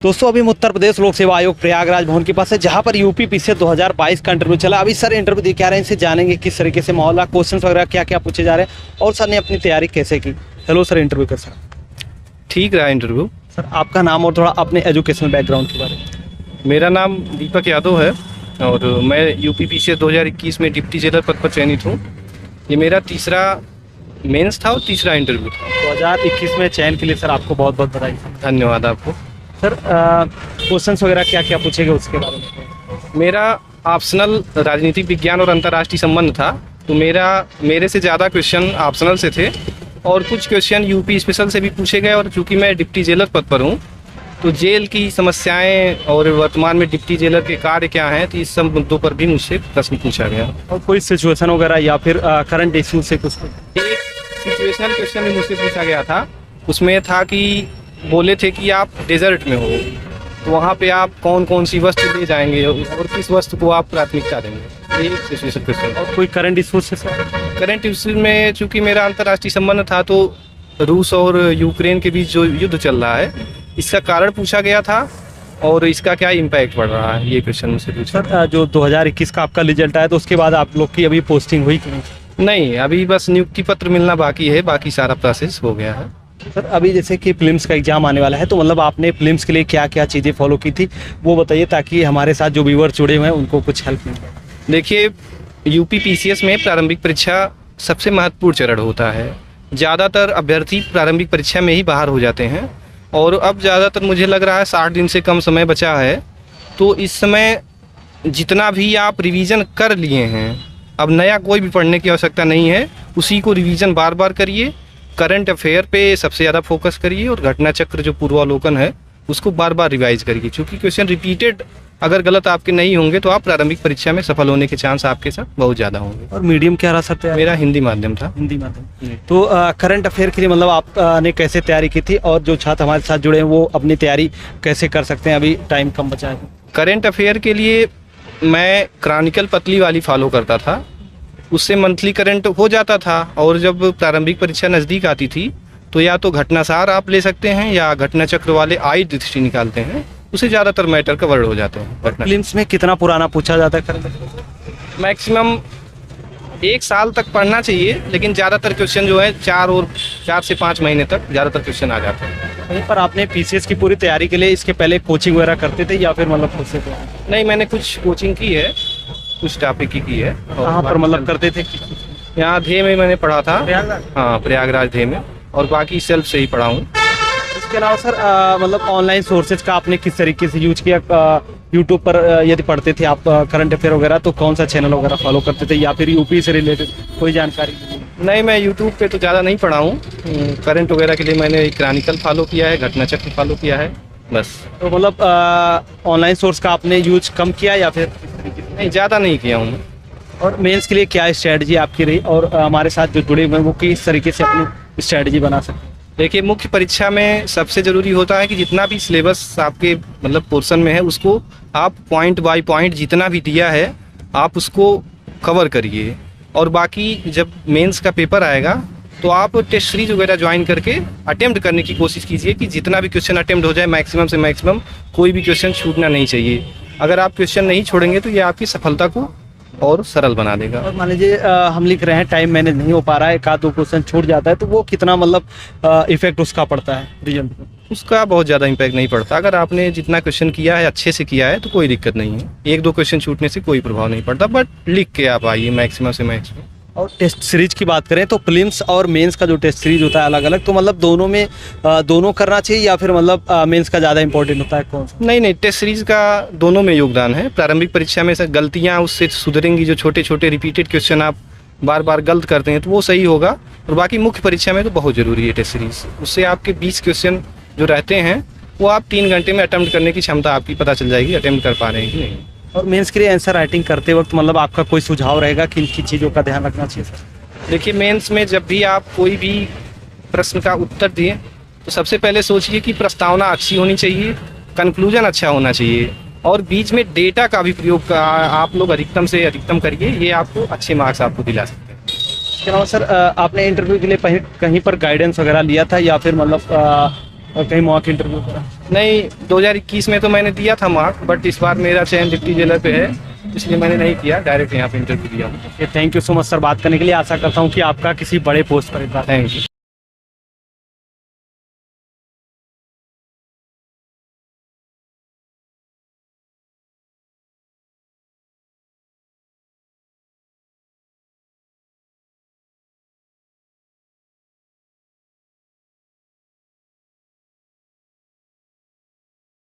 दोस्तों अभी हम उत्तर प्रदेश लोक सेवा आयोग प्रयागराज भवन के पास है, जहां पर यूपी पीसीएस 2022 का इंटरव्यू चला। अभी सर इंटरव्यू दे के आ रहे हैं, इनसे जानेंगे किस तरीके से माहौल, क्वेश्चंस वगैरह क्या क्या पूछे जा रहे हैं और सर ने अपनी तैयारी कैसे की। हेलो सर, इंटरव्यू कर सर ठीक रहा इंटरव्यू। सर आपका नाम और थोड़ा अपने एजुकेशनल बैकग्राउंड के बारे में। मेरा नाम दीपक यादव है और मैं यूपी पीसीएस 2021 में डिप्टी जेलर पद पर चयनित हूँ। ये मेरा तीसरा मेंस था और तीसरा इंटरव्यू था। 2021 में चयन के लिए सर आपको बहुत बहुत बधाई। धन्यवाद आपको। सर क्वेश्चंस वगैरह क्या क्या पूछेंगे उसके बारे में। मेरा ऑप्शनल राजनीतिक विज्ञान और अंतर्राष्ट्रीय संबंध था, तो मेरे से ज़्यादा क्वेश्चन ऑप्शनल से थे और कुछ क्वेश्चन यूपी स्पेशल से भी पूछे गए। और चूँकि मैं डिप्टी जेलर पद पर हूँ तो जेल की समस्याएं और वर्तमान में डिप्टी जेलर के कार्य क्या हैं, तो इस सब मुद्दों पर भी मुझसे प्रश्न पूछा गया। और कोई सिचुएशन वगैरह या फिर करंट इशू से कुछ। एक सिचुएशनल क्वेश्चन भी मुझसे पूछा गया था, उसमें था कि बोले थे कि आप डेजर्ट में हो तो वहाँ पे आप कौन कौन सी वस्तु ले जाएंगे और किस वस्तु को आप प्राथमिकता देंगे। ये सिचुएशन क्वेश्चन। और कोई करंट इशू से सर। करंट इशू में चूँकि मेरा अंतर्राष्ट्रीय संबंध था तो रूस और यूक्रेन के बीच जो युद्ध चल रहा है इसका कारण पूछा गया था और इसका क्या इम्पैक्ट पड़ रहा है, ये क्वेश्चन मुझसे पूछा। सर जो 2021 का आपका रिजल्ट आया तो उसके बाद आप लोग की अभी पोस्टिंग हुई कि नहीं? नहीं, अभी बस नियुक्ति पत्र मिलना बाकी है, बाकी सारा प्रोसेस हो गया है। सर अभी जैसे कि फिल्म्स का एग्जाम आने वाला है तो मतलब आपने फिल्म्स के लिए क्या क्या चीज़ें फॉलो की थी वो बताइए, ताकि हमारे साथ जो व्यूअर जुड़े हुए हैं उनको कुछ हेल्प मिल जाए। देखिए, यूपी पीसीएस में प्रारंभिक परीक्षा सबसे महत्वपूर्ण चरण होता है। ज़्यादातर अभ्यर्थी प्रारंभिक परीक्षा में ही बाहर हो जाते हैं और अब ज़्यादातर मुझे लग रहा है 60 दिन से कम समय बचा है, तो इस समय जितना भी आप रिवीजन कर लिए हैं अब नया कोई भी पढ़ने की आवश्यकता नहीं है, उसी को रिवीजन बार बार करिए। करंट अफेयर पे सबसे ज़्यादा फोकस करिए और घटना चक्र जो पूर्वावलोकन है उसको बार बार रिवाइज करिए, क्योंकि क्वेश्चन रिपीटेड अगर गलत आपके नहीं होंगे तो आप प्रारंभिक परीक्षा में सफल होने के चांस आपके साथ बहुत ज़्यादा होंगे। और मीडियम क्या रहा सर? मेरा हिंदी माध्यम था। हिंदी माध्यम। तो करंट अफेयर के लिए मतलब आपने कैसे तैयारी की थी और जो छात्र हमारे साथ जुड़े हैं वो अपनी तैयारी कैसे कर सकते हैं, अभी टाइम कम बचा है? करंट अफेयर के लिए मैं क्रॉनिकल पतली वाली फॉलो करता था, उससे मंथली करंट हो जाता था। और जब प्रारंभिक परीक्षा नज़दीक आती थी तो या तो घटनासार आप ले सकते हैं या घटना चक्र वाले आई दृष्टि निकालते हैं, उससे ज़्यादातर मैटर कवर्ड हो जाते हैं। फिल्म्स में कितना पुराना पूछा जाता है करंट? मैक्सिमम 1 साल तक पढ़ना चाहिए, लेकिन ज़्यादातर क्वेश्चन जो है 4 से 5 महीने तक ज़्यादातर क्वेश्चन आ जाते हैं। वहीं पर आपने पीसीएस की पूरी तैयारी के लिए इसके पहले कोचिंग वगैरह करते थे या फिर मतलब खुद से? नहीं, मैंने कुछ कोचिंग की है, कुछ टॉपिक की है। कहाँ पर मतलब करते थे? यहाँ धे में मैंने पढ़ा था। प्रयागराज? हाँ, प्रयागराज धे में, और बाकी सेल्फ से ही पढ़ा हूँ। इसके अलावा सर मतलब ऑनलाइन सोर्सेज का आपने किस तरीके से यूज किया? यूट्यूब पर यदि पढ़ते थे आप करंट अफेयर वगैरह तो कौन सा चैनल वगैरह फॉलो करते थे या फिर यूपी से रिलेटेड कोई जानकारी? नहीं, मैं यूट्यूब पे तो ज़्यादा नहीं पढ़ा हूँ। करंट वगैरह के लिए मैंने क्रॉनिकल फॉलो किया है, घटना चक्र फॉलो किया है, बस। तो मतलब ऑनलाइन सोर्स का आपने यूज कम किया या फिर? नहीं, ज़्यादा नहीं किया हूँ। और मेंस के लिए क्या स्ट्रेटजी आपकी रही और हमारे साथ जो जुड़े हुए हैं वो किस तरीके से अपनी स्ट्रेटजी बना सकते हैं? देखिए, मुख्य परीक्षा में सबसे ज़रूरी होता है कि जितना भी सिलेबस आपके मतलब पोर्शन में है उसको आप पॉइंट बाय पॉइंट जितना भी दिया है आप उसको कवर करिए। और बाकी जब मेंस का पेपर आएगा तो आप टेस्ट सीरीज वगैरह ज्वाइन करके अटेम्प्ट करने की कोशिश कीजिए कि जितना भी क्वेश्चन अटेम्प्ट हो जाए मैक्सिमम से मैक्सिमम, कोई भी क्वेश्चन छूटना नहीं चाहिए। अगर आप क्वेश्चन नहीं छोड़ेंगे तो ये आपकी सफलता को और सरल बना देगा। और मान लीजिए हम लिख रहे हैं, टाइम मैनेज नहीं हो पा रहा है, एक आध दो क्वेश्चन छूट जाता है तो वो कितना मतलब इफेक्ट उसका पड़ता है रिजल्ट में? उसका बहुत ज़्यादा इम्पैक्ट नहीं पड़ता। अगर आपने जितना क्वेश्चन किया है अच्छे से किया है तो कोई दिक्कत नहीं है। 1-2 क्वेश्चन छूटने से कोई प्रभाव नहीं पड़ता, बट लिख के आप आइए मैक्सिमम से मैक्सिमम। और टेस्ट सीरीज की बात करें तो प्रीलिम्स और मेंस का जो टेस्ट सीरीज होता है अलग अलग, तो मतलब दोनों में दोनों करना चाहिए या फिर मतलब मेंस का ज़्यादा इंपॉर्टेंट होता है? कौन सा? नहीं, टेस्ट सीरीज का दोनों में योगदान है। प्रारंभिक परीक्षा में से गलतियाँ उससे सुधरेंगी, जो छोटे छोटे रिपीटेड क्वेश्चन आप बार बार गलत करते हैं तो वो सही होगा। और बाकी मुख्य परीक्षा में तो बहुत ज़रूरी है टेस्ट सीरीज। उससे आपके 20 क्वेश्चन जो रहते हैं वो आप 3 घंटे में अटेम्प्ट करने की क्षमता आपकी पता चल जाएगी, अटेम्प्ट कर पा रहे हैं कि नहीं। और मेंस के लिए आंसर राइटिंग करते वक्त मतलब आपका कोई सुझाव रहेगा किन की चीज़ों का ध्यान रखना चाहिए सर? देखिए, मेंस में जब भी आप कोई भी प्रश्न का उत्तर दिए तो सबसे पहले सोचिए कि प्रस्तावना अच्छी होनी चाहिए, कंक्लूजन अच्छा होना चाहिए और बीच में डेटा का भी प्रयोग आप लोग अधिकतम से अधिकतम करिए। ये आपको अच्छे मार्क्स आपको दिला सकते हैं। इसके अलावा सर आपने इंटरव्यू के लिए कहीं पर गाइडेंस वगैरह लिया था या फिर मतलब कहीं मॉक इंटरव्यू करा? नहीं, 2021 में तो मैंने दिया था मार्क, बट इस बार मेरा चयन डिप्टी जेलर पे है, इसलिए मैंने नहीं किया, डायरेक्ट यहाँ पे इंटरव्यू दिया। Thank you so much sir बात करने के लिए। आशा करता हूँ कि आपका किसी बड़े पोस्ट पर इस बार थैंक यू।